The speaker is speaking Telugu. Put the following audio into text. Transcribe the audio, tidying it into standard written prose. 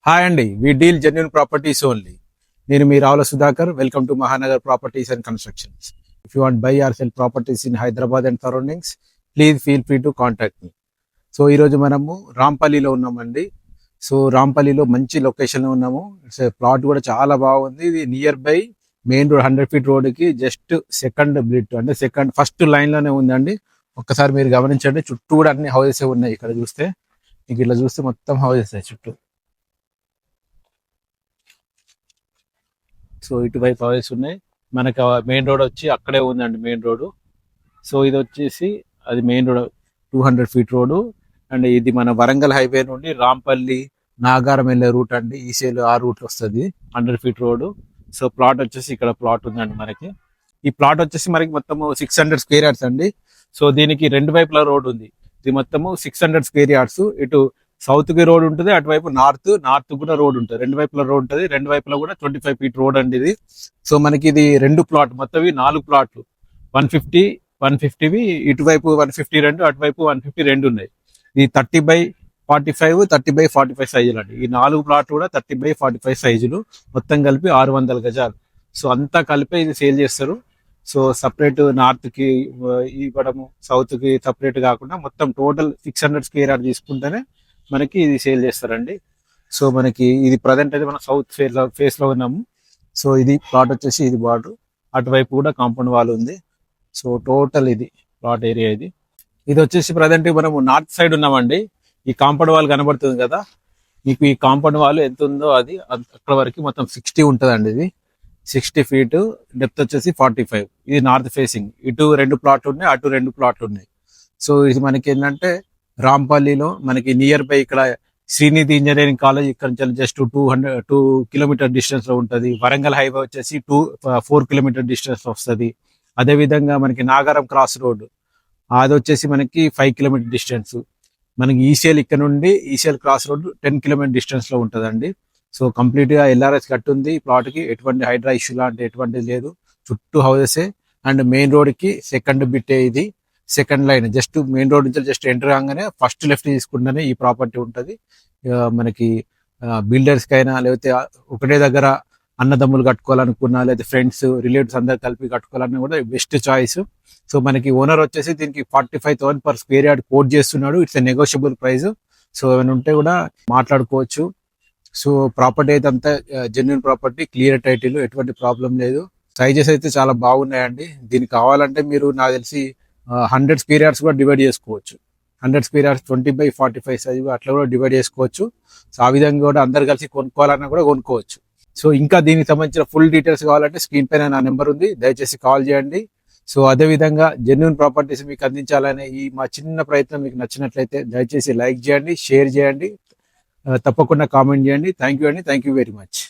హాయ్ అండి, we deal genuine properties only. నేను మీ Ravula Sudhakar. Welcome to Mahanagar properties and constructions. If you want buy or sell properties in Hyderabad and surroundings, please feel free to contact me. So ఈరోజు మనము రాంపల్లిలో ఉన్నామండి. సో రాంపల్లిలో మంచి లొకేషన్లో ఉన్నాము. ప్లాట్ కూడా చాలా బాగుంది. ఇది near by main road, 100 feet రోడ్కి జస్ట్ సెకండ్ బ్లిట్ అంటే ఫస్ట్ లైన్లోనే ఉందండి. ఒక్కసారి మీరు గమనించండి, చుట్టూ కూడా అన్ని హౌసెస్ ఉన్నాయి. ఇక్కడ చూస్తే మీకు ఇట్లా చూస్తే మొత్తం హౌసెస్ చుట్టూ. సో ఇటువైపు హౌసెస్ ఉన్నాయి. మనకు మెయిన్ రోడ్ వచ్చి అక్కడే ఉందండి మెయిన్ రోడ్. సో ఇది వచ్చేసి అది main road 200 feet road. And ఇది మన వరంగల్ హైవే నుండి రాంపల్లి నాగారం వెళ్ళే రూట్ అండి. ఈసీఎల్ ఆ రూట్ వస్తుంది 100 feet రోడ్. సో ప్లాట్ వచ్చేసి ఇక్కడ ప్లాట్ ఉందండి మనకి. ఈ ప్లాట్ వచ్చేసి మనకి మొత్తము 600 square yards అండి. సో దీనికి రెండు వైపుల రోడ్ ఉంది. ఇది మొత్తము 600 square yards. ఇటు సౌత్ కి రోడ్ ఉంటుంది, అటువైపు నార్త్ కూడా రోడ్ ఉంటుంది. రెండు వైపుల రోడ్ ఉంటుంది. రెండు వైపులా కూడా 25 feet రోడ్ అండి ఇది. సో మనకి ఇది రెండు ప్లాట్, మొత్తం 4 ప్లాట్లు 150వి, ఇటువైపు 150 అటువైపు 150 ఉన్నాయి. ఇది 30/45 30/45 సైజులు అండి. ఈ 4 ప్లాట్లు కూడా 30/45 సైజులు, మొత్తం కలిపి 600 గజాలు. సో అంతా కలిపి ఇది సేల్ చేస్తారు. సో సపరేట్ నార్త్ కి ఇవ్వడము, సౌత్ కి సపరేట్ కాకుండా మొత్తం టోటల్ 600 square yards తీసుకుంటేనే మనకి ఇది సేల్ చేస్తారండి. సో మనకి ఇది ప్రజెంట్ అయితే మనం సౌత్ ఫేస్ లో ఉన్నాము. సో ఇది ప్లాట్ వచ్చేసి ఇది బార్డర్, అటువైపు కూడా కాంపౌండ్ వాల్ ఉంది. సో టోటల్ ఇది ప్లాట్ ఏరియా. ఇది వచ్చేసి ప్రజెంట్ మనము నార్త్ సైడ్ ఉన్నామండి. ఈ కాంపౌండ్ వాల్ కనబడుతుంది కదా మీకు, ఈ కాంపౌండ్ వాల్ ఎంత ఉందో అది అక్కడ వరకు మొత్తం 60 ఉంటుందండి. ఇది 60 feet, డెప్త్ వచ్చేసి 45. ఇది నార్త్ ఫేసింగ్. ఇటు రెండు ప్లాట్లు ఉన్నాయి, అటు రెండు ప్లాట్లు ఉన్నాయి. సో ఇది మనకి ఏంటంటే రాంపల్లిలో మనకి నియర్ బై ఇక్కడ శ్రీనిధి ఇంజనీరింగ్ కాలేజ్ ఇక్కడ నుంచి జస్ట్ 2 kilometer డిస్టెన్స్ లో ఉంటుంది. వరంగల్ హైవే వచ్చేసి 4 kilometer డిస్టెన్స్ లో వస్తుంది. అదే విధంగా మనకి నాగారం క్రాస్ రోడ్ అది వచ్చేసి మనకి 5 kilometer డిస్టెన్స్. మనకి ఈసీఎల్ ఇక్కడ నుండి ECL cross road 10 kilometer distance లో ఉంటుందండి. సో కంప్లీట్ గా ఎల్ఆర్ఎస్ కట్ ఉంది. ఈ ప్లాట్ కి ఎటువంటి హైడ్రా ఇష్యూ లాంటి ఎటువంటిది లేదు. చుట్టూ హౌసెస్ అండ్ మెయిన్ రోడ్ కి సెకండ్ బిట్టే ఇది. Second line just main road నుంచి జస్ట్ ఎంటర్ కాగానే ఫస్ట్ లెఫ్ట్ తీసుకుంటేనే ఈ ప్రాపర్టీ ఉంటుంది. మనకి బిల్డర్స్ కైనా లేకపోతే ఒకటే దగ్గర అన్నదమ్ములు కట్టుకోవాలనుకున్నా, లేదా ఫ్రెండ్స్ రిలేటివ్స్ అందరు కలిపి కట్టుకోవాలన్నా కూడా బెస్ట్ చాయిస్. సో మనకి ఓనర్ వచ్చేసి దీనికి 45,000 per square yard కోట్ చేస్తున్నాడు. It's a negotiable price. So ఏమైనా ఉంటే కూడా మాట్లాడుకోవచ్చు. సో ప్రాపర్టీ అయితే అంతా జెన్యూన్ ప్రాపర్టీ, క్లియర్ టైటిల్, ఎటువంటి ప్రాబ్లం లేదు. సైజెస్ అయితే చాలా బాగున్నాయండి. దీనికి కావాలంటే మీరు నాకు తెలిసి 100 square yards కూడా డివైడ్ చేసుకోవచ్చు. 100 square yards 20/45 సైజు అట్లా కూడా డివైడ్ చేసుకోవచ్చు. సో ఆ విధంగా కూడా అందరు కలిసి కొనుక్కోవాలన్నా కూడా కొనుక్కోవచ్చు. సో ఇంకా దీనికి సంబంధించిన ఫుల్ డీటెయిల్స్ కావాలంటే స్క్రీన్ పైన నా నెంబర్ ఉంది, దయచేసి కాల్ చేయండి. సో అదే విధంగా జెన్యూన్ ప్రాపర్టీస్ మీకు అందించాలనే ఈ మా చిన్న ప్రయత్నం మీకు నచ్చినట్లయితే దయచేసి లైక్ చేయండి, షేర్ చేయండి, తప్పకుండా కామెంట్ చేయండి. థ్యాంక్ యూ అండి. Thank you very much.